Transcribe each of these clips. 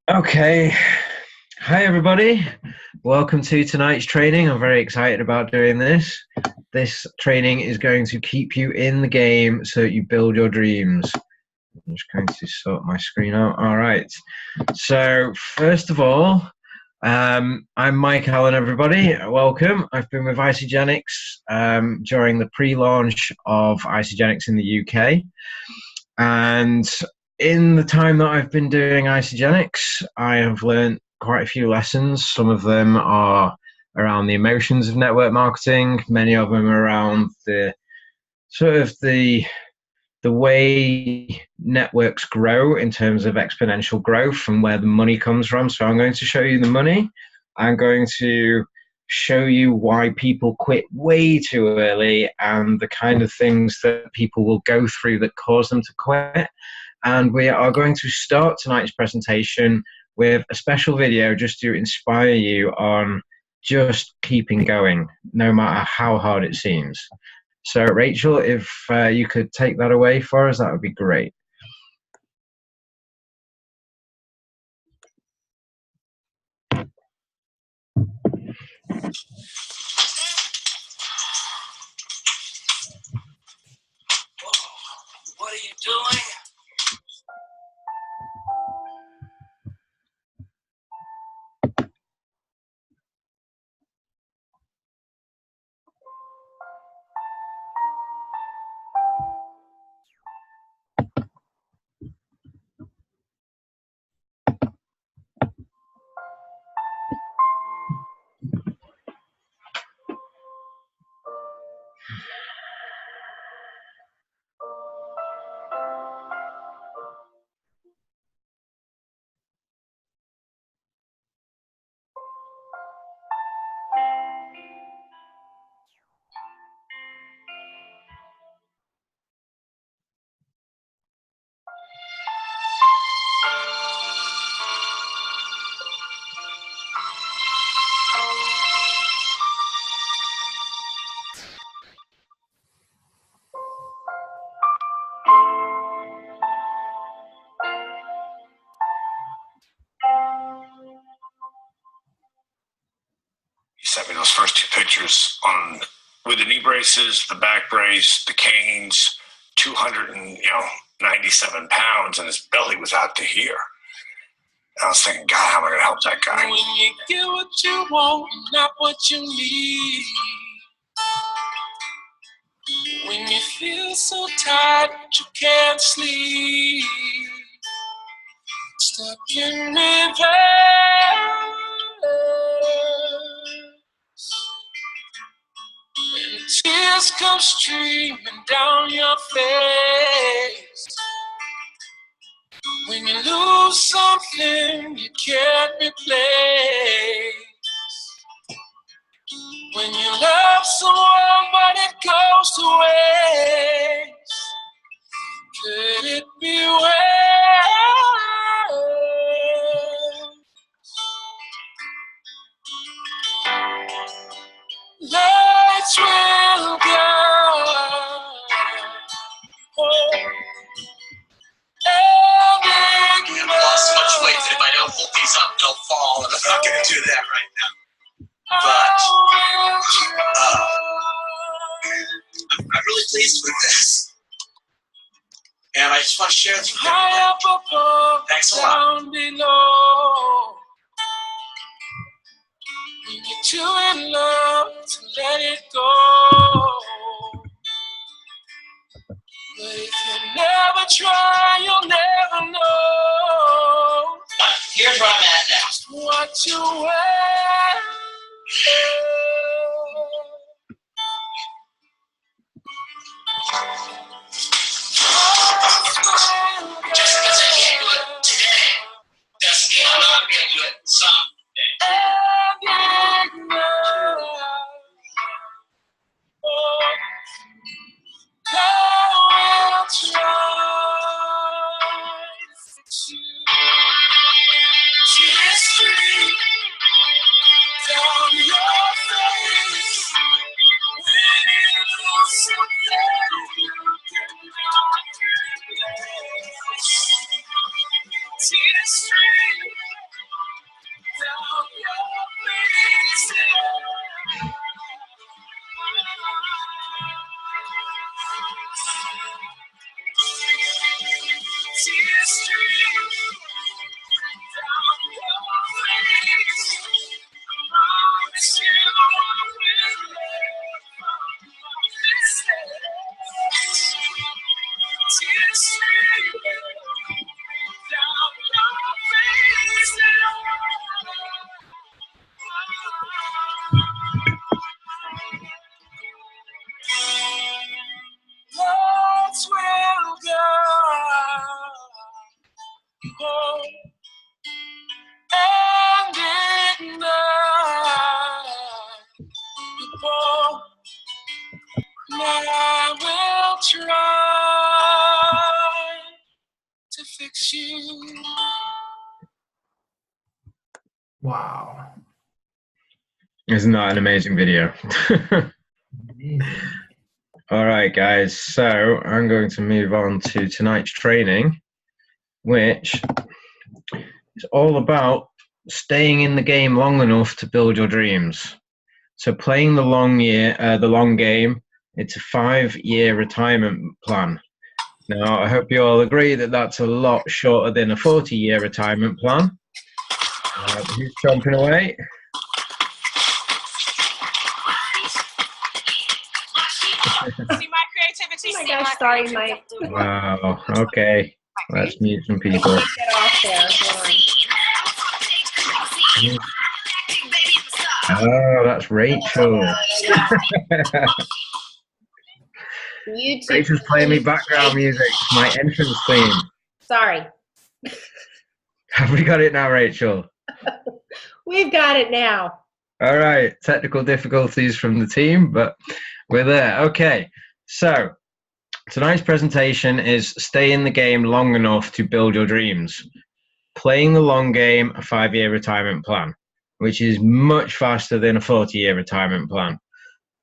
Okay. Hi, everybody. Welcome to tonight's training. I'm very excited about doing this. This training is going to keep you in the game so that you build your dreams. I'm just going to sort my screen out. All right. So, first of all, I'm Mike Allen, everybody. Welcome. I've been with Isagenix during the pre-launch of Isagenix in the UK. And in the time that I've been doing Isagenix, I have learned quite a few lessons. Some of them are around the emotions of network marketing. Many of them are around the sort of the way networks grow in terms of exponential growth and where the money comes from. So I'm going to show you the money. I'm going to show you why people quit way too early and the kind of things that people will go through that cause them to quit. And we are going to start tonight's presentation with a special video just to inspire you on just keeping going, no matter how hard it seems. So, Rachel, if you could take that away for us, that would be great. What are you doing? You sent me those first two pictures on with the knee braces, the back brace, the canes, 297 pounds, and his belly was out to here. I was thinking, God, how am I going to help that guy? When you get what you want, not what you need. When you feel so tired that you can't sleep. Stuck in reverse. And tears come streaming down your face. When you lose something you can't replace. When you love someone but it goes to waste. Could it be well? Lights will go. Oh. I've lost much weight that if I don't hold these up, they'll fall, and I'm not going to do that right now. But I'm really pleased with this, and I just want to share this with everybody. Thanks a lot. When you're too in love to let it go. But if you never try, you'll never know. Here's where I'm at now. Just what you wear. Just because I can't do it today doesn't mean I'm not going to do it someday. Tears stream down your face when you lose something you cannot replace. Tears stream I will try to fix you. Wow. Isn't that an amazing video? All right, guys. So I'm going to move on to tonight's training, which is all about staying in the game long enough to build your dreams. So playing the long game. It's a 5-year retirement plan. Now, I hope you all agree that that's a lot shorter than a 40-year retirement plan. Who's chomping away? See my creativity. Oh my gosh, sorry, Mike. Wow. Okay. Let's mute some people. Get off there. Hold on. Oh, that's Rachel. YouTube. Rachel's playing me background music, my entrance theme. Sorry. Have we got it now, Rachel? We've got it now. All right. Technical difficulties from the team, but we're there. Okay. So tonight's presentation is stay in the game long enough to build your dreams. Playing the long game, a 5-year retirement plan, which is much faster than a 40-year retirement plan.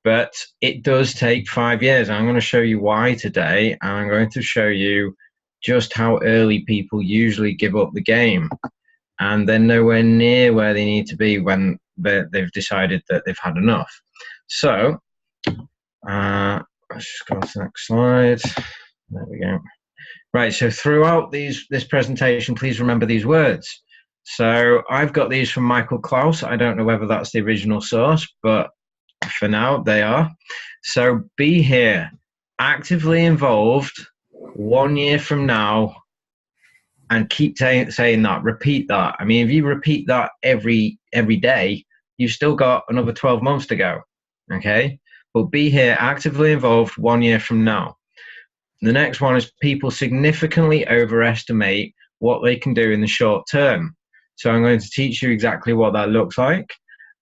But it does take 5 years. I'm going to show you why today, and I'm going to show you just how early people usually give up the game, and they're nowhere near where they need to be when they've decided that they've had enough. So let's just go to the next slide. There we go. Right, so throughout this presentation, please remember these words. So I've got these from Michael Klaus. I don't know whether that's the original source, but for now they are. So be here, actively involved 1 year from now, and keep saying that, repeat that. I mean, if you repeat that every day, you've still got another 12 months to go, okay? But be here, actively involved 1 year from now. The next one is people significantly overestimate what they can do in the short term. So I'm going to teach you exactly what that looks like.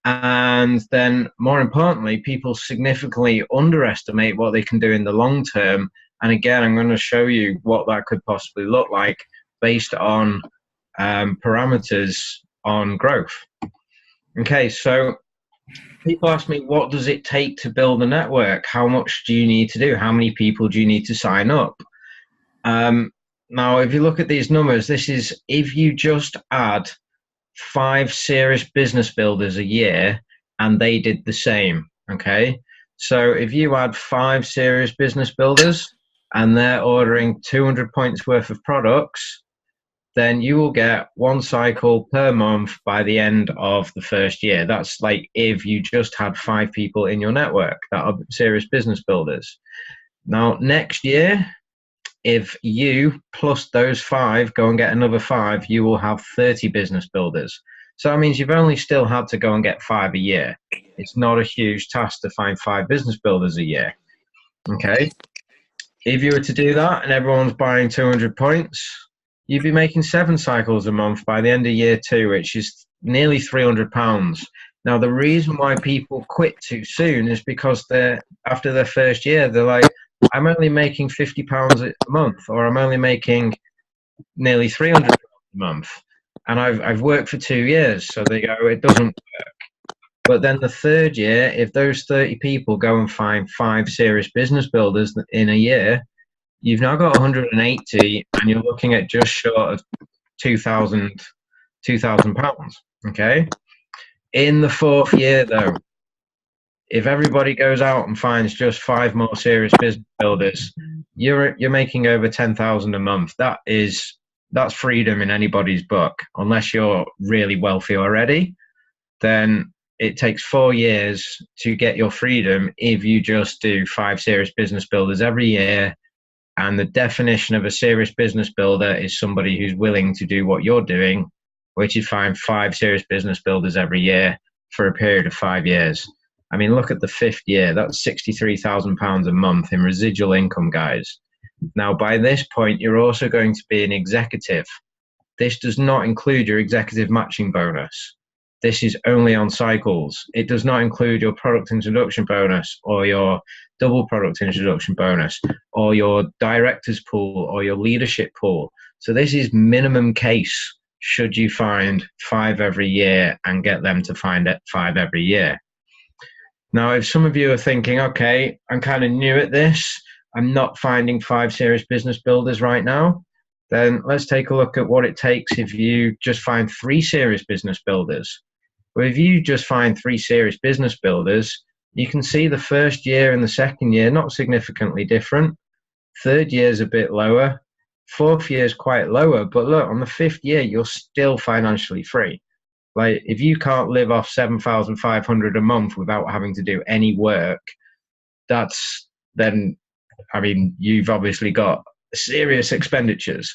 And then more importantly, people significantly underestimate what they can do in the long term. And again, I'm going to show you what that could possibly look like based on parameters on growth. Okay, so people ask me, what does it take to build a network? How much do you need to do? How many people do you need to sign up? Now, if you look at these numbers, this is if you just add 5 serious business builders a year and they did the same, okay? So if you add 5 serious business builders and they're ordering 200 points worth of products, then you will get 1 cycle per month by the end of the first year. That's like if you just had 5 people in your network that are serious business builders. Now, next year, if you plus those 5 go and get another 5, you will have 30 business builders. So that means you've only still had to go and get 5 a year. It's not a huge task to find 5 business builders a year. Okay. If you were to do that and everyone's buying 200 points, you'd be making 7 cycles a month by the end of year 2, which is nearly £300. Now, the reason why people quit too soon is because after their first year, they're like, I'm only making £50 a month, or I'm only making nearly £300 a month. And I've worked for 2 years. So they go, it doesn't work. But then the third year, if those 30 people go and find 5 serious business builders in a year, you've now got 180 and you're looking at just short of £2,000. Okay. In the 4th year, though, if everybody goes out and finds just 5 more serious business builders, you're making over 10,000 a month. That's freedom in anybody's book. Unless you're really wealthy already, then it takes 4 years to get your freedom if you just do 5 serious business builders every year. And the definition of a serious business builder is somebody who's willing to do what you're doing, which is find 5 serious business builders every year for a period of 5 years. I mean, look at the 5th year. That's £63,000 a month in residual income, guys. Now, by this point, you're also going to be an executive. This does not include your executive matching bonus. This is only on cycles. It does not include your product introduction bonus or your double product introduction bonus or your director's pool or your leadership pool. So this is minimum case should you find 5 every year and get them to find it 5 every year. Now, if some of you are thinking, okay, I'm kind of new at this, I'm not finding 5 serious business builders right now, then let's take a look at what it takes if you just find 3 serious business builders. Well, if you just find 3 serious business builders, you can see the first year and the second year not significantly different. Third year is a bit lower. Fourth year is quite lower. But look, on the 5th year, you're still financially free. Like, if you can't live off $7,500 a month without having to do any work, you've obviously got serious expenditures.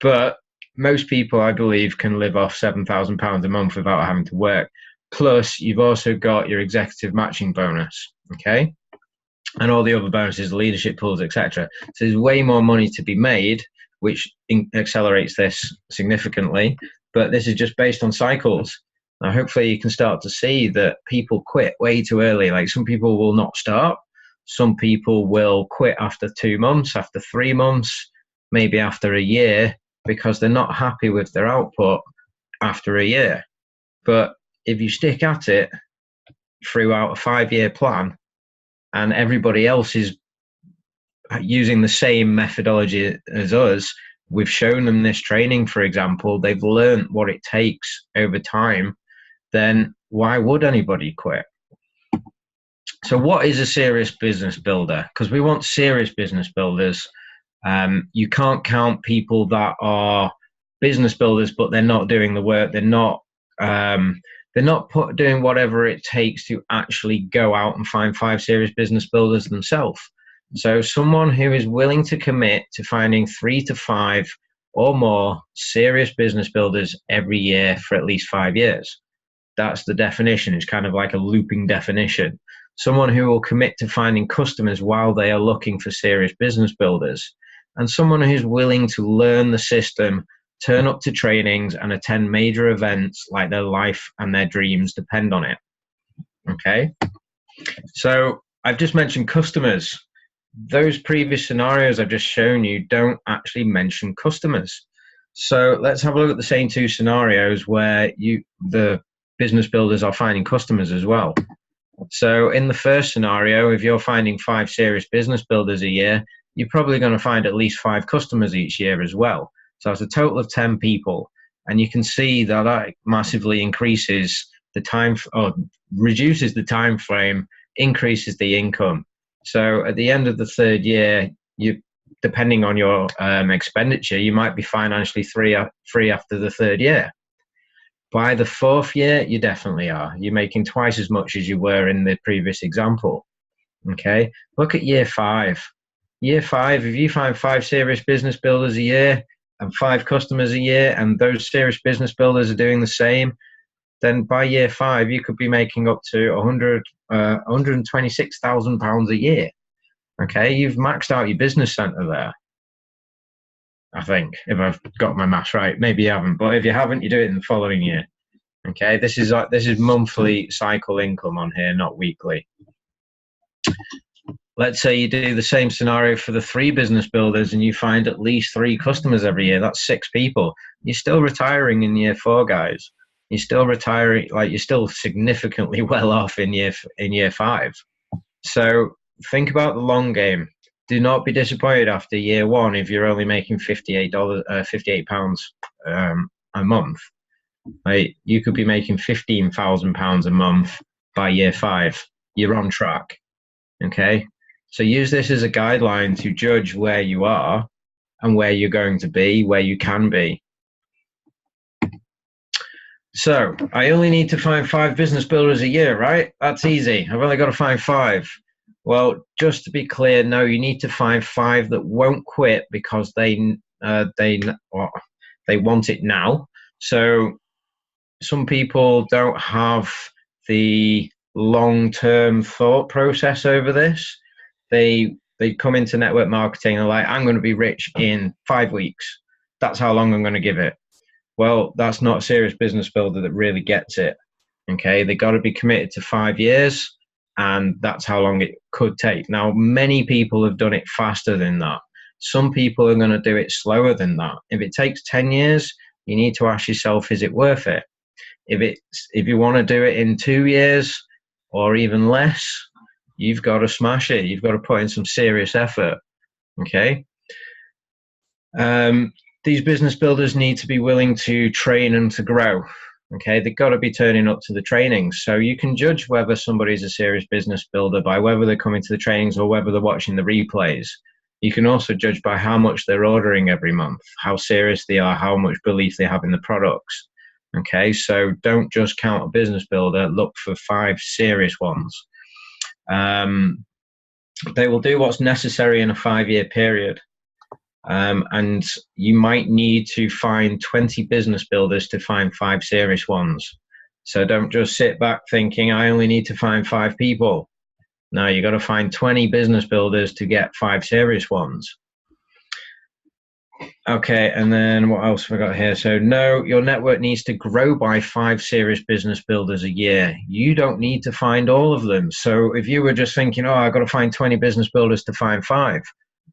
But most people, I believe, can live off £7,000 a month without having to work. Plus, you've also got your executive matching bonus, okay? And all the other bonuses, leadership pools, etc. So there's way more money to be made, which accelerates this significantly. But this is just based on cycles. Now, hopefully you can start to see that people quit way too early. Like, some people will not start. Some people will quit after 2 months, after 3 months, maybe after a year, because they're not happy with their output after a year. But if you stick at it throughout a 5-year plan and everybody else is using the same methodology as us, we've shown them this training, for example, they've learned what it takes over time, then why would anybody quit? So what is a serious business builder? Because we want serious business builders. You can't count people that are business builders, but they're not doing the work. They're not doing whatever it takes to actually go out and find 5 serious business builders themselves. So someone who is willing to commit to finding 3 to 5 or more serious business builders every year for at least 5 years. That's the definition. It's kind of like a looping definition. Someone who will commit to finding customers while they are looking for serious business builders. And someone who's willing to learn the system, turn up to trainings, and attend major events like their life and their dreams depend on it. Okay? So I've just mentioned customers. Those previous scenarios I've just shown you don't actually mention customers. So let's have a look at the same 2 scenarios where the business builders are finding customers as well. So in the first scenario, if you're finding 5 serious business builders a year, you're probably going to find at least 5 customers each year as well. So it's a total of 10 people. And you can see that massively increases the time, or reduces the time frame, increases the income. So at the end of the 3rd year, depending on your expenditure, you might be financially free after the 3rd year. By the 4th year, you definitely are. You're making twice as much as you were in the previous example. Okay, look at year 5. Year 5, if you find 5 serious business builders a year and 5 customers a year, and those serious business builders are doing the same, then by year 5, you could be making up to £126,000 a year. Okay, you've maxed out your business center there. I think, if I've got my maths right. Maybe you haven't, but if you haven't, you do it in the following year. Okay, this is monthly cycle income on here, not weekly. Let's say you do the same scenario for the 3 business builders and you find at least 3 customers every year. That's 6 people. You're still retiring in year 4, guys. You're still retiring, like, you're still significantly well off in year 5. So think about the long game. Do not be disappointed after year 1 if you're only making £58 a month. Right? You could be making £15,000 a month by year 5. You're on track. Okay? So use this as a guideline to judge where you are and where you're going to be, where you can be. So I only need to find 5 business builders a year, right? That's easy. I've only got to find 5. Well, just to be clear, no, you need to find 5 that won't quit because they want it now. So some people don't have the long-term thought process over this. They come into network marketing and are like, I'm going to be rich in 5 weeks. That's how long I'm going to give it. Well, that's not a serious business builder that really gets it. Okay, they got to be committed to 5 years, and that's how long it could take. Now, many people have done it faster than that. Some people are going to do it slower than that. If it takes 10 years, you need to ask yourself, is it worth it? If you want to do it in 2 years or even less, you've got to smash it. You've got to put in some serious effort. Okay. These business builders need to be willing to train and to grow. Okay, they've got to be turning up to the trainings. So you can judge whether somebody's a serious business builder by whether they're coming to the trainings or whether they're watching the replays. You can also judge by how much they're ordering every month, how serious they are, how much belief they have in the products. Okay, so don't just count a business builder, look for 5 serious ones. They will do what's necessary in a 5-year period. And you might need to find 20 business builders to find 5 serious ones. So don't just sit back thinking, I only need to find 5 people. No, you got to find 20 business builders to get 5 serious ones. Okay, and then what else have I got here? So no, your network needs to grow by 5 serious business builders a year. You don't need to find all of them. So if you were just thinking, oh, I've got to find 20 business builders to find 5.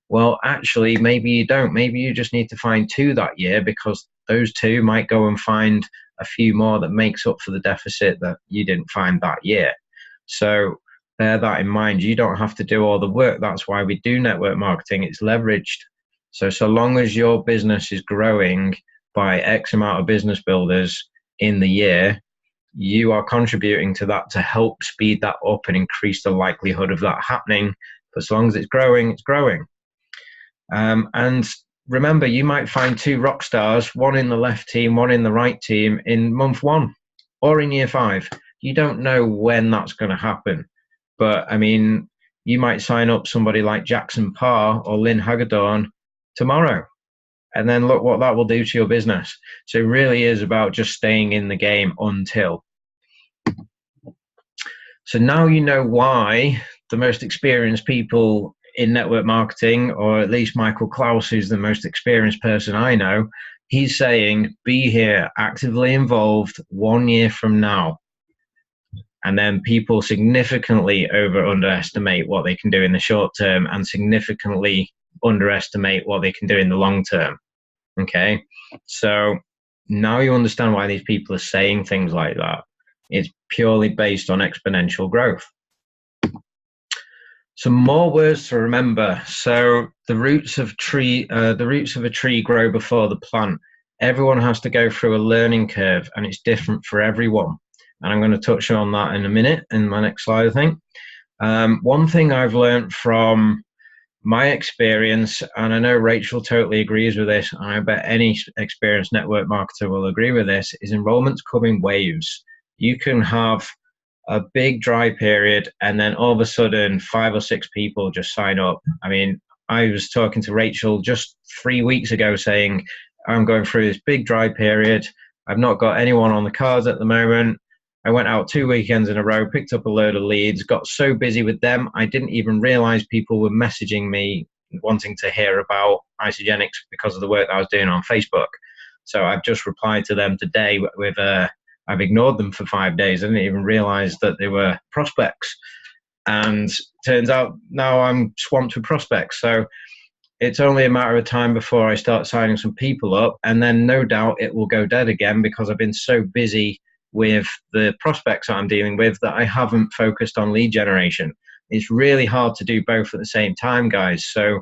Well, actually, maybe you don't. Maybe you just need to find 2 that year, because those 2 might go and find a few more that makes up for the deficit that you didn't find that year. So bear that in mind. You don't have to do all the work. That's why we do network marketing. It's leveraged. So long as your business is growing by X amount of business builders in the year, you are contributing to that to help speed that up and increase the likelihood of that happening. But as long as it's growing, it's growing. And remember, you might find 2 rock stars, one in the left team, one in the right team, in month 1 or in year 5. You don't know when that's going to happen. But I mean, you might sign up somebody like Jackson Parr or Lynn Hagedorn tomorrow, and then look what that will do to your business. So it really is about just staying in the game until. So now you know why the most experienced people in network marketing, or at least Michael Klaus, who's the most experienced person I know, he's saying, be here, actively involved 1 year from now. And then people significantly underestimate what they can do in the short term and significantly underestimate what they can do in the long term. Okay, so now you understand why these people are saying things like that. It's purely based on exponential growth. Some more words to remember. So the roots of a tree grow before the plant. Everyone has to go through a learning curve, and it's different for everyone. And I'm going to touch on that in a minute in my next slide, I think. One thing I've learned from my experience, and I know Rachel totally agrees with this, and I bet any experienced network marketer will agree with this, is enrollments come in waves. You can have a big dry period, and then all of a sudden 5 or 6 people just sign up. I mean, I was talking to Rachel just 3 weeks ago saying, I'm going through this big dry period. I've not got anyone on the cards at the moment. I went out 2 weekends in a row, picked up a load of leads, got so busy with them, I didn't even realize people were messaging me wanting to hear about Isagenix because of the work that I was doing on Facebook. So I've just replied to them today with I've ignored them for 5 days. I didn't even realize that they were prospects. And turns out now I'm swamped with prospects. So it's only a matter of time before I start signing some people up. And then no doubt it will go dead again because I've been so busy with the prospects that I'm dealing with that I haven't focused on lead generation. It's really hard to do both at the same time, guys. So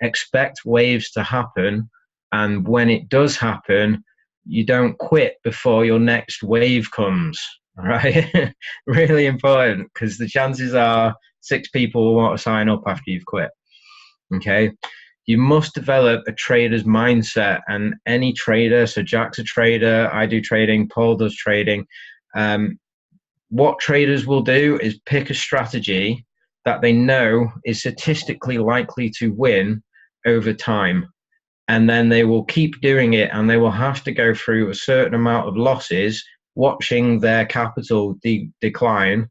expect waves to happen. And when it does happen, you don't quit before your next wave comes, all right? Really important, because the chances are 6 people will want to sign up after you've quit, okay? You must develop a trader's mindset, and any trader, so Jack's a trader, I do trading, Paul does trading. What traders will do is pick a strategy that they know is statistically likely to win over time. And then they will keep doing it, and they will have to go through a certain amount of losses, watching their capital decline.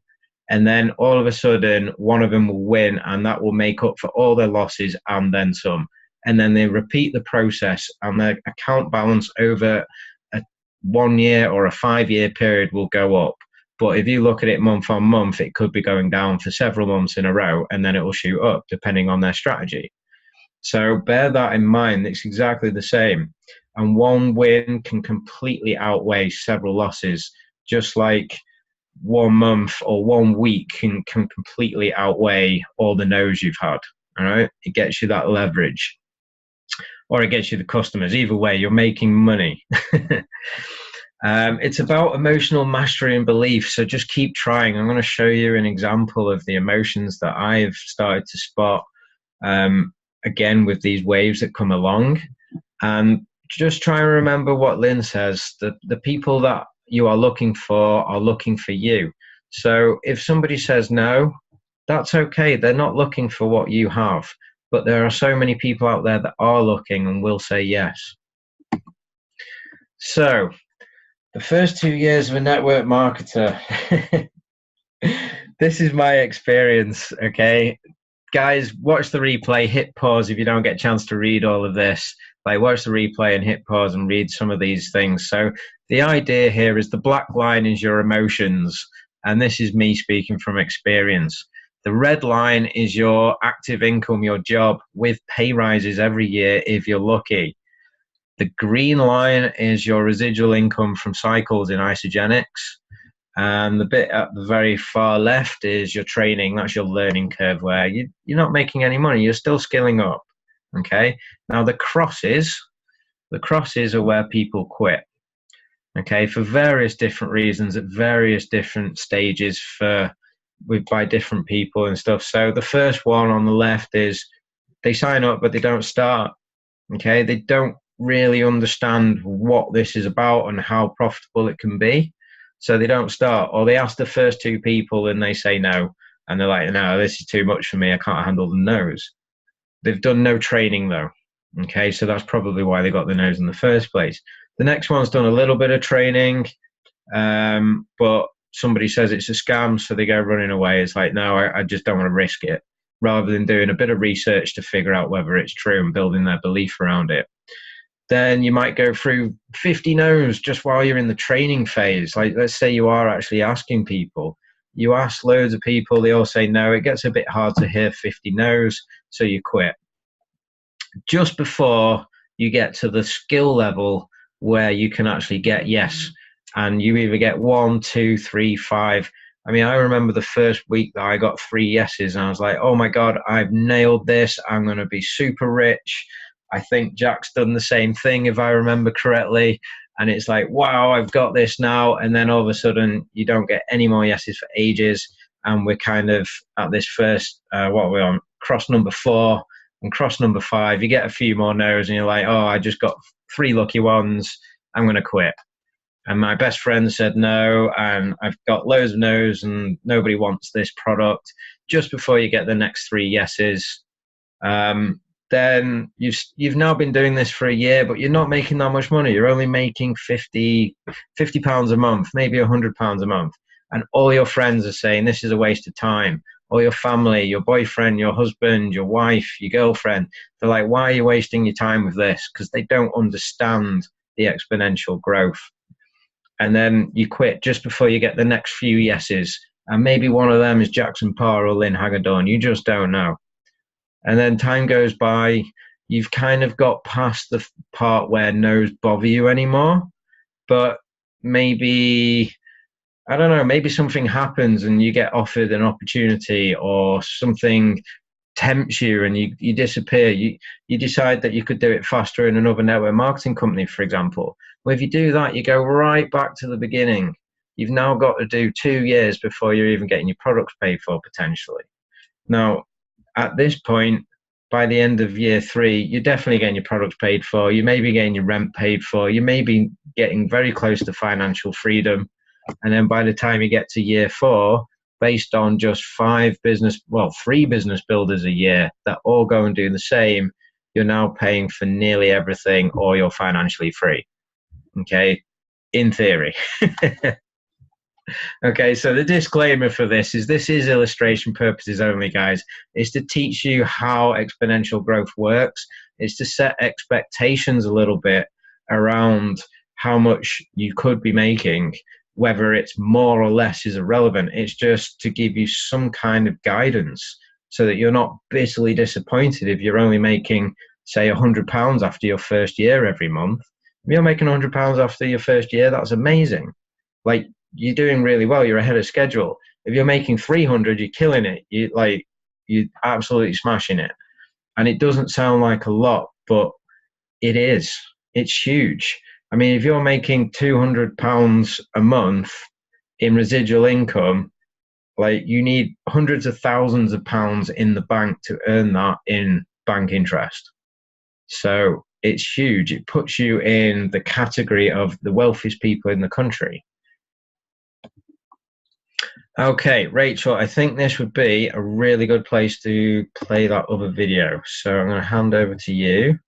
And then all of a sudden, one of them will win, and that will make up for all their losses and then some. And then they repeat the process, and their account balance over a 1 year or a 5 year period will go up. But if you look at it month on month, it could be going down for several months in a row, and then it will shoot up depending on their strategy. So bear that in mind. It's exactly the same. And one win can completely outweigh several losses, just like 1 month or 1 week can completely outweigh all the no's you've had. All right. It gets you that leverage, or it gets you the customers. Either way, you're making money. It's about emotional mastery and belief. So just keep trying. I'm going to show you an example of the emotions that I've started to spot, again, with these waves that come along. And just try and remember what Lynn says, that the people that you are looking for are looking for you. So if somebody says no, that's okay. They're not looking for what you have. But there are so many people out there that are looking and will say yes. So the first 2 years of a network marketer, this is my experience, okay? Guys, watch the replay, hit pause if you don't get a chance to read all of this. Like, watch the replay and hit pause and read some of these things. So the idea here is the black line is your emotions, and this is me speaking from experience. The red line is your active income, your job, with pay rises every year if you're lucky. The green line is your residual income from cycles in Isagenix. And the bit at the very far left is your training. That's your learning curve, where you're not making any money. You're still skilling up. Okay. Now the crosses are where people quit. Okay. For various different reasons at various different stages by different people and stuff. So the first one on the left is they sign up, but they don't start. Okay. They don't really understand what this is about and how profitable it can be. So they don't start, or they ask the first 2 people and they say no. And they're like, no, this is too much for me. I can't handle the no's. They've done no training though. Okay, so that's probably why they got the no's in the first place. The next one's done a little bit of training, but somebody says it's a scam, so they go running away. It's like, no, I just don't want to risk it, rather than doing a bit of research to figure out whether it's true and building their belief around it. Then you might go through 50 no's just while you're in the training phase. Like, let's say you are actually asking people. You ask loads of people, they all say no. It gets a bit hard to hear 50 no's, so you quit. Just before you get to the skill level where you can actually get yes, and you either get 1, 2, 3, 5. I mean, I remember the first week that I got 3 yeses, and I was like, oh my God, I've nailed this. I'm going to be super rich. I think Jack's done the same thing, if I remember correctly. And it's like, wow, I've got this now. And then all of a sudden, you don't get any more yeses for ages. And we're kind of at this first, what are we on? Cross number 4 and cross number 5. You get a few more no's and you're like, oh, I just got 3 lucky ones. I'm going to quit. And my best friend said no. And I've got loads of no's and nobody wants this product. Just before you get the next 3 yeses, then you've now been doing this for a year, but you're not making that much money. You're only making £50 a month, maybe £100 a month. And all your friends are saying this is a waste of time. All your family, your boyfriend, your husband, your wife, your girlfriend, they're like, why are you wasting your time with this? Because they don't understand the exponential growth. And then you quit just before you get the next few yeses. And maybe one of them is Jackson Parr or Lynn Hagedorn. You just don't know. And then time goes by, you've kind of got past the part where no's bother you anymore. But maybe, I don't know, maybe something happens and you get offered an opportunity, or something tempts you and you disappear. You decide that you could do it faster in another network marketing company, for example. Well, if you do that, you go right back to the beginning. You've now got to do 2 years before you're even getting your products paid for, potentially. Now, at this point, by the end of year 3, you're definitely getting your products paid for. You may be getting your rent paid for. You may be getting very close to financial freedom. And then by the time you get to year 4, based on just 3 business builders a year that all go and do the same, you're now paying for nearly everything, or you're financially free. Okay, in theory. Okay, so the disclaimer for this is illustration purposes only, guys. It's to teach you how exponential growth works. It's to set expectations a little bit around how much you could be making, whether it's more or less is irrelevant. It's just to give you some kind of guidance so that you're not bitterly disappointed if you're only making, say, £100 after your first year every month. If you're making £100 after your first year, that's amazing. Like, you're doing really well. You're ahead of schedule. If you're making 300, you're killing it. You're absolutely smashing it. And it doesn't sound like a lot, but it is. It's huge. I mean, if you're making £200 a month in residual income, like, you need hundreds of thousands of pounds in the bank to earn that in bank interest. So it's huge. It puts you in the category of the wealthiest people in the country. Okay, Rachel, I think this would be a really good place to play that other video. So I'm going to hand over to you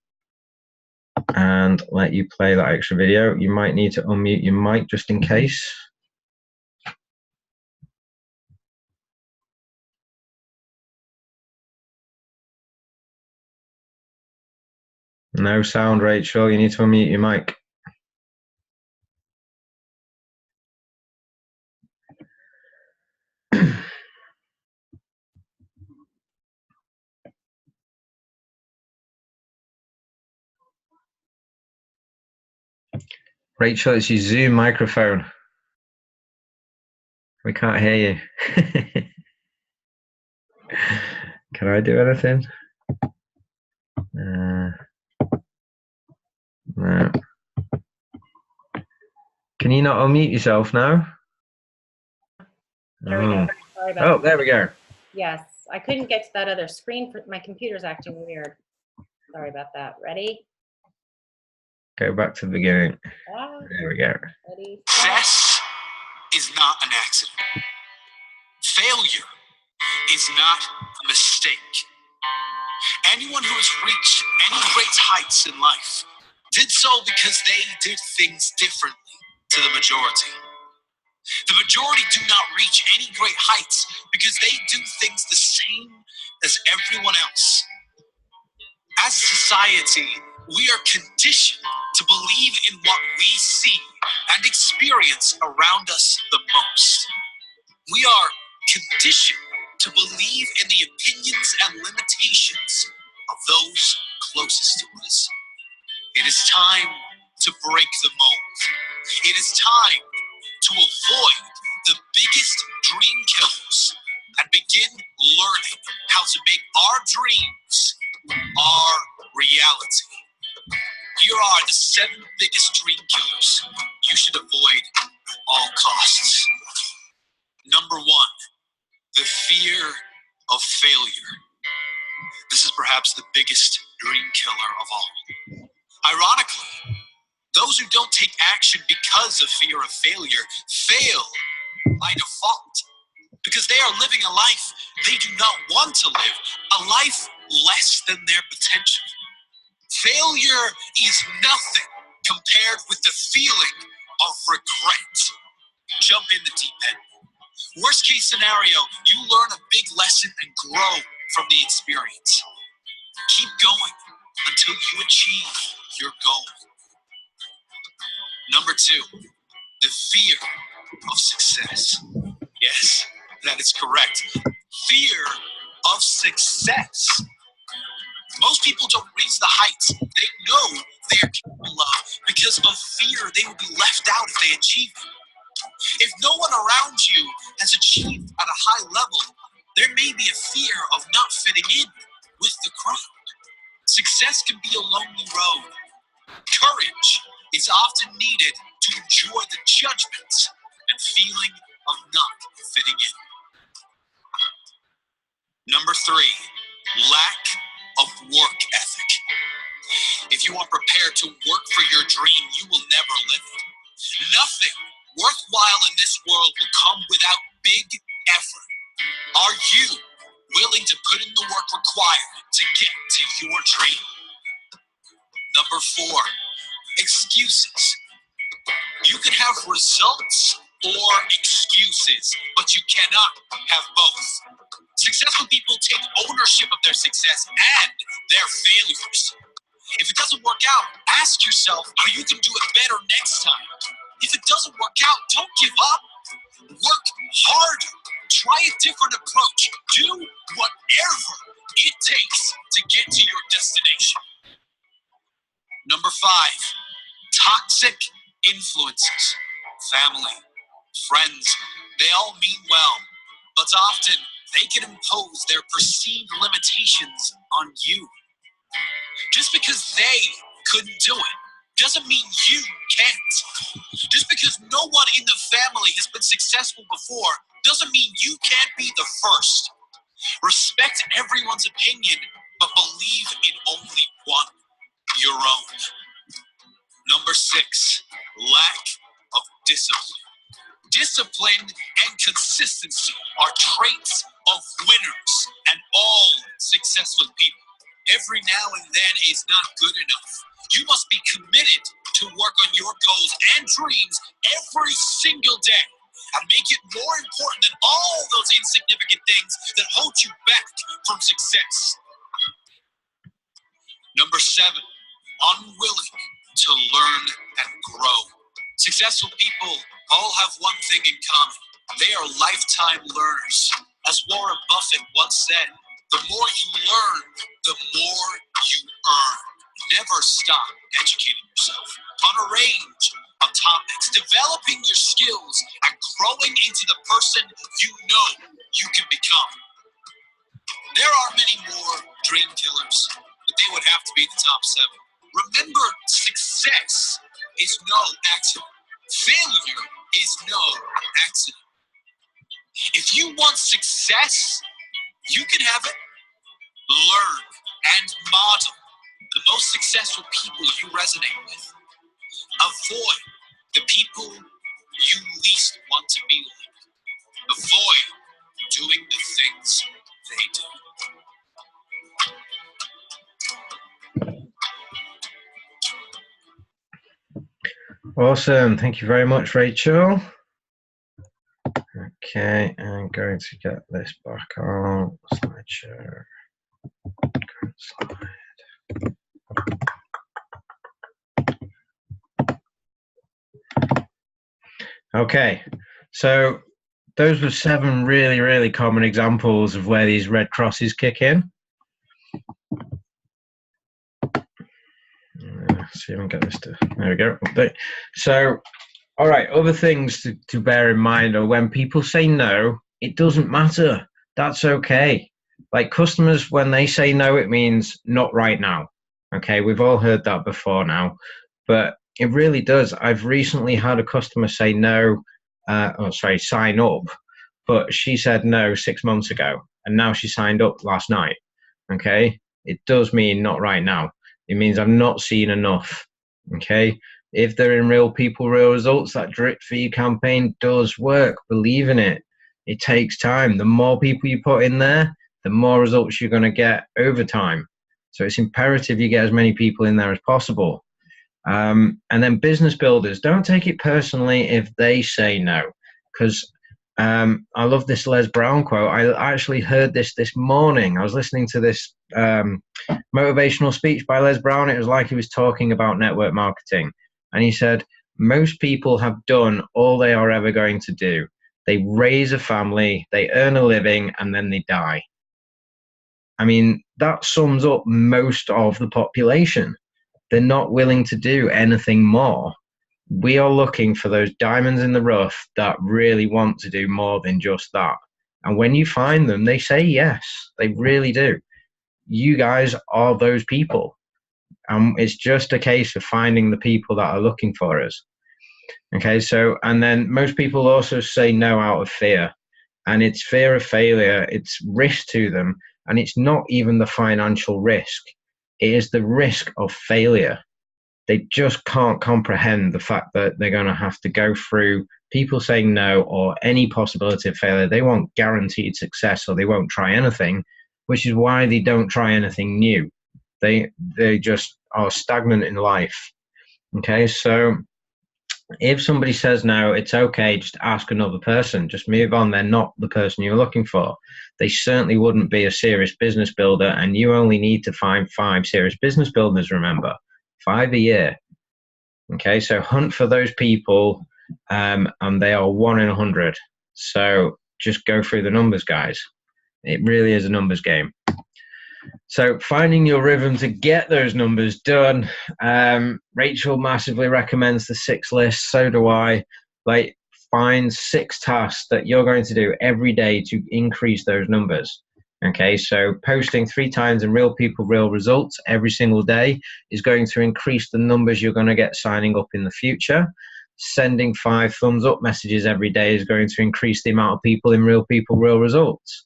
and let you play that extra video. You might need to unmute your mic just in case. No sound, Rachel. You need to unmute your mic. Rachel, it's your Zoom microphone. We can't hear you. Can I do anything? No. Can you not unmute yourself now? There we go. Sorry about Oh, there we go. Yes, I couldn't get to that other screen. My computer's acting weird. Sorry about that. Ready? Go back to the beginning. There we go. Ready? Success is not an accident. Failure is not a mistake. Anyone who has reached any great heights in life did so because they did things differently to the majority. The majority do not reach any great heights because they do things the same as everyone else. As a society, we are conditioned to believe in what we see and experience around us the most. We are conditioned to believe in the opinions and limitations of those closest to us. It is time to break the mold. It is time to avoid the biggest dream killers and begin learning how to make our dreams our reality. Here are the 7 biggest dream killers you should avoid at all costs. Number 1, the fear of failure. This is perhaps the biggest dream killer of all. Ironically, those who don't take action because of fear of failure fail by default because they are living a life they do not want to live, a life less than their potential. Failure is nothing compared with the feeling of regret. Jump in the deep end. Worst case scenario, you learn a big lesson and grow from the experience. Keep going until you achieve your goal. Number 2, the fear of success. Yes, that is correct. Fear of success. Most people don't reach the heights they know they are capable of because of fear they will be left out if they achieve it. If no one around you has achieved at a high level, there may be a fear of not fitting in with the crowd. Success can be a lonely road. Courage is often needed to endure the judgments and feeling of not fitting in. Number 3, lack of work ethic. If you are prepared to work for your dream, you will never live it. Nothing worthwhile in this world will come without big effort. Are you willing to put in the work required to get to your dream? Number 4, excuses. You can have results or excuses, but you cannot have both. Successful people take ownership of their success and their failures. If it doesn't work out, ask yourself how you can do it better next time. If it doesn't work out, don't give up. Work harder. Try a different approach. Do whatever it takes to get to your destination. Number 5, toxic influences. Family, friends, they all mean well, but often they can impose their perceived limitations on you. Just because they couldn't do it doesn't mean you can't. Just because no one in the family has been successful before doesn't mean you can't be the first. Respect everyone's opinion, but believe in only one, your own. Number 6, lack of discipline. Discipline and consistency are traits of winners and all successful people. Every now and then is not good enough. You must be committed to work on your goals and dreams every single day and make it more important than all those insignificant things that hold you back from success. Number 7, unwilling to learn and grow. Successful people all have one thing in common. They are lifetime learners. As Warren Buffett once said, the more you learn, the more you earn. Never stop educating yourself on a range of topics, developing your skills and growing into the person you know you can become. There are many more dream killers, but they would have to be the top 7. Remember, success is no accident. Failure is no accident. If you want success, you can have it. Learn and model the most successful people you resonate with. Avoid the people you least want to be like. Avoid doing the things they do. Awesome. Thank you very much, Rachel. Okay, I'm going to get this back on slideshow. Slide. Okay, so those were 7 really, really common examples of where these red crosses kick in. See if I can get this to, there we go. So, all right, other things to bear in mind are when people say no, it doesn't matter. That's okay. Like customers, when they say no, it means not right now. Okay, we've all heard that before now, but it really does. I've recently had a customer say no, sign up, but she said no 6 months ago, and now she signed up last night. Okay, it does mean not right now. It means I've not seen enough. Okay, if they're in real people, real results, that drip feed campaign does work. Believe in it. It takes time. The more people you put in there, the more results you're going to get over time. So it's imperative you get as many people in there as possible. And then business builders, don't take it personally if they say no, because I love this Les Brown quote. I actually heard this morning. I was listening to this motivational speech by Les Brown. It was like he was talking about network marketing. And he said, most people have done all they are ever going to do. They raise a family, they earn a living, and then they die. I mean, that sums up most of the population. They're not willing to do anything more. We are looking for those diamonds in the rough that really want to do more than just that. And when you find them, they say yes. They really do. You guys are those people. It's just a case of finding the people that are looking for us. Okay, so, and then most people also say no out of fear. And it's fear of failure. It's risk to them. And it's not even the financial risk. It is the risk of failure. They just can't comprehend the fact that they're going to have to go through people saying no or any possibility of failure. They want guaranteed success, or they won't try anything, which is why they don't try anything new. They just are stagnant in life. Okay, so if somebody says no, it's okay. Just ask another person. Just move on. They're not the person you're looking for. They certainly wouldn't be a serious business builder, and you only need to find 5 serious business builders, remember. 5 a year. Okay, so hunt for those people, and they are 1 in 100. So just go through the numbers, guys. It really is a numbers game. So finding your rhythm to get those numbers done. Rachel massively recommends the 6 list. So do I. Like, find 6 tasks that you're going to do every day to increase those numbers. Okay, so posting 3 times in Real People, Real Results every single day is going to increase the numbers you're going to get signing up in the future. Sending 5 thumbs up messages every day is going to increase the amount of people in Real People, Real Results.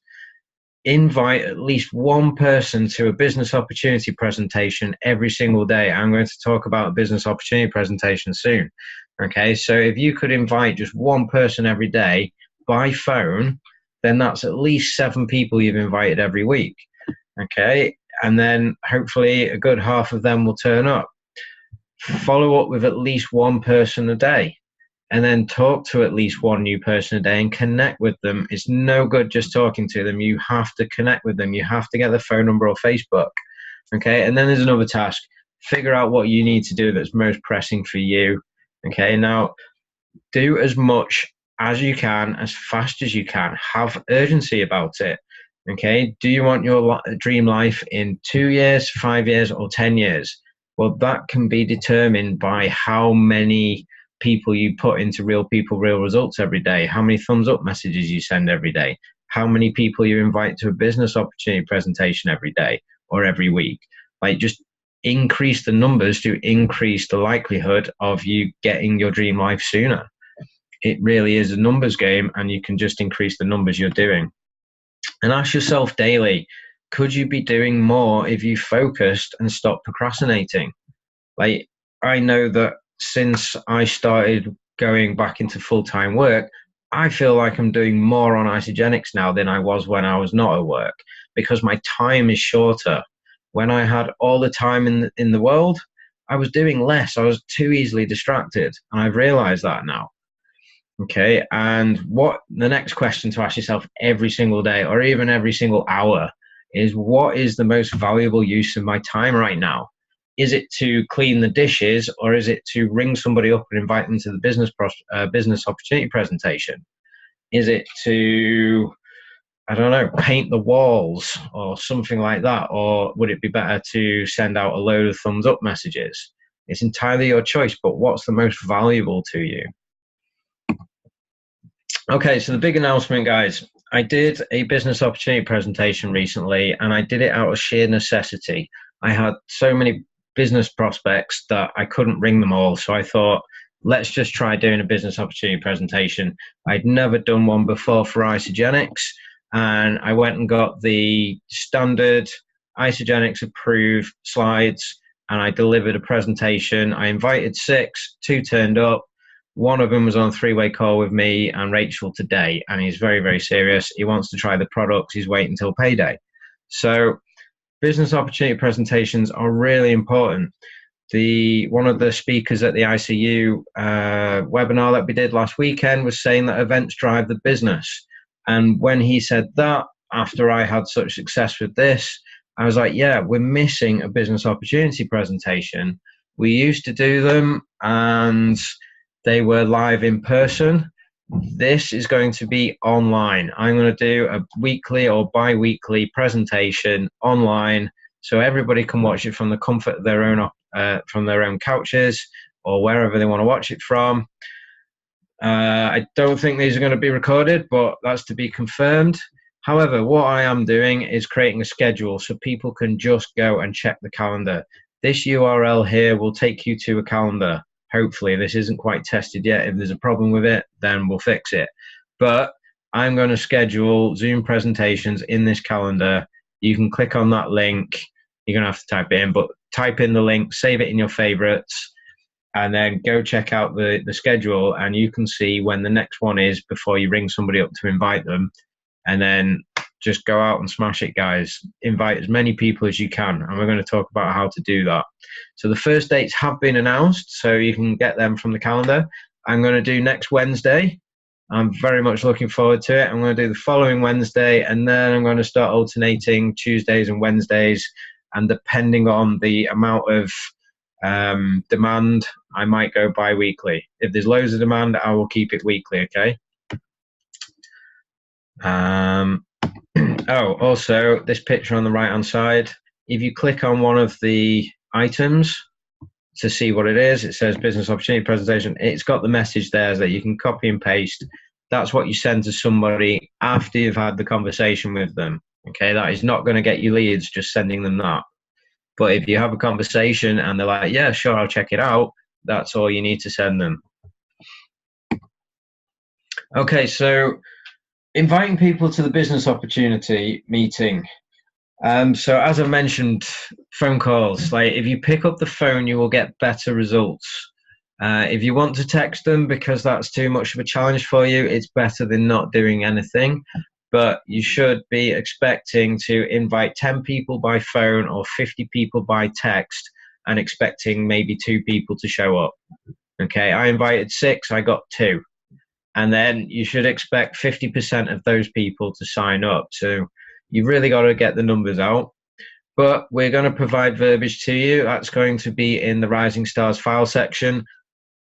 Invite at least one person to a business opportunity presentation every single day. I'm going to talk about a business opportunity presentation soon. Okay, so if you could invite just one person every day by phone, then that's at least 7 people you've invited every week. Okay, and then hopefully a good half of them will turn up. Follow up with at least one person a day, and then talk to at least one new person a day and connect with them. It's no good just talking to them. You have to connect with them. You have to get their phone number or Facebook. Okay, and then there's another task. Figure out what you need to do that's most pressing for you. Okay, now do as much as you can, as fast as you can. Have urgency about it. Okay, do you want your dream life in 2 years, 5 years, or 10 years? Well, that can be determined by how many people you put into Real People, Real Results every day, how many thumbs up messages you send every day, how many people you invite to a business opportunity presentation every day or every week. Like, just increase the numbers to increase the likelihood of you getting your dream life sooner. It really is a numbers game, and you can just increase the numbers you're doing. And ask yourself daily, could you be doing more if you focused and stopped procrastinating? Like, I know that since I started going back into full-time work, I feel like I'm doing more on Isagenix now than I was when I was not at work, because my time is shorter. When I had all the time in the world, I was doing less. I was too easily distracted, and I've realized that now. Okay, and what the next question to ask yourself every single day, or even every single hour, is what is the most valuable use of my time right now? Is it to clean the dishes, or is it to ring somebody up and invite them to the business opportunity presentation? Is it to, I don't know, paint the walls or something like that? Or would it be better to send out a load of thumbs up messages? It's entirely your choice, but what's the most valuable to you? Okay, so the big announcement, guys. I did a business opportunity presentation recently, and I did it out of sheer necessity. I had so many business prospects that I couldn't ring them all. So I thought, let's just try doing a business opportunity presentation. I'd never done one before for Isagenix, and I went and got the standard Isagenix approved slides, and I delivered a presentation. I invited 6, 2 turned up. One of them was on a 3-way call with me and Rachel today, and he's very, very serious. He wants to try the products. He's waiting until payday. So business opportunity presentations are really important. One of the speakers at the ICU webinar that we did last weekend was saying that events drive the business. And when he said that, after I had such success with this, I was like, yeah, we're missing a business opportunity presentation. We used to do them, and they were live in person. This is going to be online. I'm going to do a weekly or bi-weekly presentation online, so everybody can watch it from the comfort of their own couches or wherever they want to watch it from. I don't think these are going to be recorded, but that's to be confirmed. However, what I am doing is creating a schedule so people can just go and check the calendar. This URL here will take you to a calendar. Hopefully, this isn't quite tested yet. If there's a problem with it, then we'll fix it. But I'm going to schedule Zoom presentations in this calendar. You can click on that link. You're going to have to type it in, but type in the link, save it in your favorites, and then go check out the schedule, and you can see when the next one is before you ring somebody up to invite them. And then just go out and smash it, guys. Invite as many people as you can, and we're going to talk about how to do that. So the first dates have been announced, so you can get them from the calendar. I'm going to do next Wednesday. I'm very much looking forward to it. I'm going to do the following Wednesday, and then I'm going to start alternating Tuesdays and Wednesdays, and depending on the amount of Demand, I might go bi-weekly. If there's loads of demand, I will keep it weekly, okay? Oh, also, this picture on the right-hand side, if you click on one of the items to see what it is, it says business opportunity presentation. It's got the message there that you can copy and paste. That's what you send to somebody after you've had the conversation with them. Okay, that is not going to get you leads, just sending them that. But if you have a conversation and they're like, yeah, sure, I'll check it out, that's all you need to send them. Okay, so inviting people to the business opportunity meeting. So as I mentioned, phone calls, like if you pick up the phone, you will get better results. If you want to text them because that's too much of a challenge for you, it's better than not doing anything. But you should be expecting to invite 10 people by phone or 50 people by text and expecting maybe 2 people to show up. Okay, I invited 6, I got 2. And then you should expect 50% of those people to sign up. So you've really got to get the numbers out. But we're going to provide verbiage to you. That's going to be in the Rising Stars file section.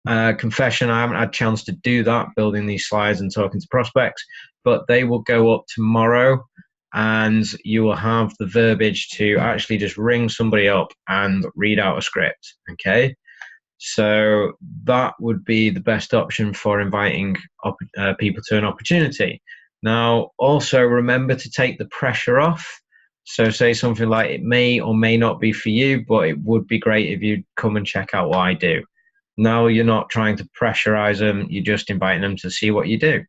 Confession, I haven't had a chance to do that, building these slides and talking to prospects, but they will go up tomorrow and you will have the verbiage to actually just ring somebody up and read out a script, okay? So that would be the best option for inviting people to an opportunity. Now, also remember to take the pressure off. So say something like, it may or may not be for you, but it would be great if you'd come and check out what I do. Now you're not trying to pressurize them, you're just inviting them to see what you do.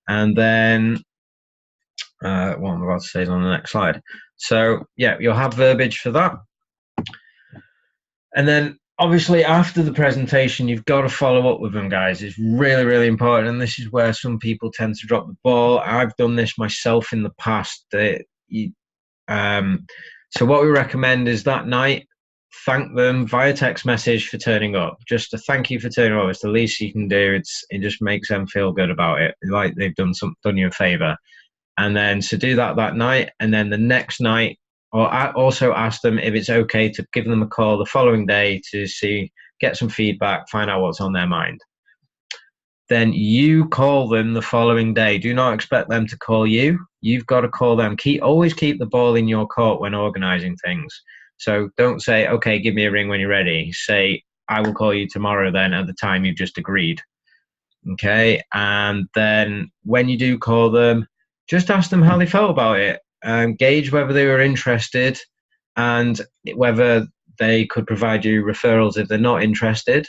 And then, what I'm about to say is on the next slide. So yeah, you'll have verbiage for that. And then obviously after the presentation, you've got to follow up with them, guys. It's really, really important. And this is where some people tend to drop the ball. I've done this myself in the past. So what we recommend is that night, thank them via text message for turning up. Just a thank you for turning up. It's the least you can do. It just makes them feel good about it, like they've done you a favor. And then so do that night, and then the next night, or I also ask them if it's okay to give them a call the following day to get some feedback, find out what's on their mind. Then you call them the following day. Do not expect them to call you. You've got to call them. Always keep the ball in your court when organizing things. So don't say, okay, give me a ring when you're ready. Say, I will call you tomorrow then at the time you've just agreed. Okay, and then when you do call them, just ask them how they felt about it. Gauge whether they were interested and whether they could provide you referrals if they're not interested.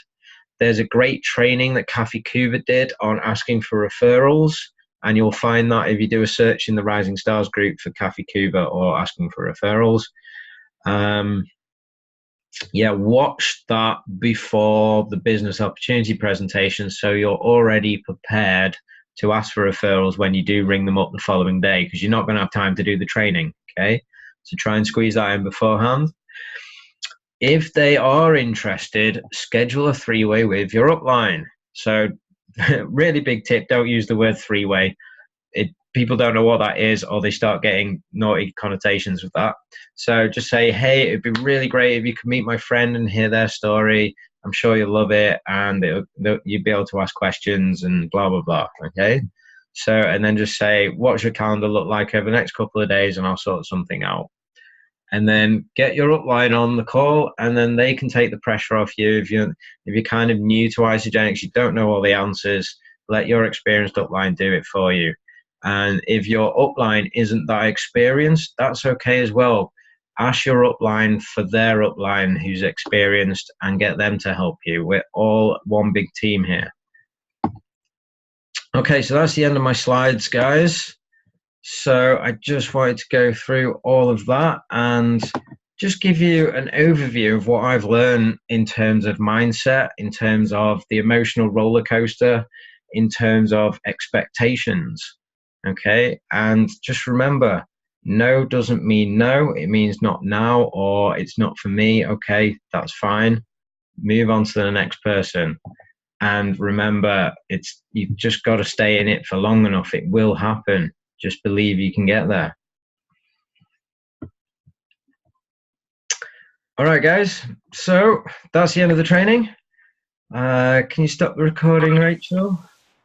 There's a great training that Kathy Kuba did on asking for referrals, and you'll find that if you do a search in the Rising Stars group for Kathy Kuba or asking for referrals. Yeah, watch that before the business opportunity presentation so you're already prepared to ask for referrals when you do ring them up the following day, because you're not going to have time to do the training, okay? So try and squeeze that in beforehand. If they are interested, schedule a 3-way with your upline. So really big tip, don't use the word 3-way. People don't know what that is, or they start getting naughty connotations with that. So just say, hey, it'd be really great if you could meet my friend and hear their story. I'm sure you'll love it, and you'd be able to ask questions and blah, blah, blah, okay? So, and then just say, what's your calendar look like over the next couple of days, and I'll sort something out. And then get your upline on the call, and then they can take the pressure off you. If you're kind of new to Isagenix, you don't know all the answers, let your experienced upline do it for you. And if your upline isn't that experienced, that's okay as well. Ask your upline for their upline who's experienced and get them to help you. We're all one big team here. Okay, so that's the end of my slides, guys. So I just wanted to go through all of that and just give you an overview of what I've learned in terms of mindset, in terms of the emotional roller coaster, in terms of expectations. Okay, and just remember, no doesn't mean no. It means not now, or it's not for me. Okay, that's fine. Move on to the next person. And remember, you've just got to stay in it for long enough. It will happen. Just believe you can get there. All right, guys. So that's the end of the training. Can you stop the recording, Rachel?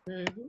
Mhm.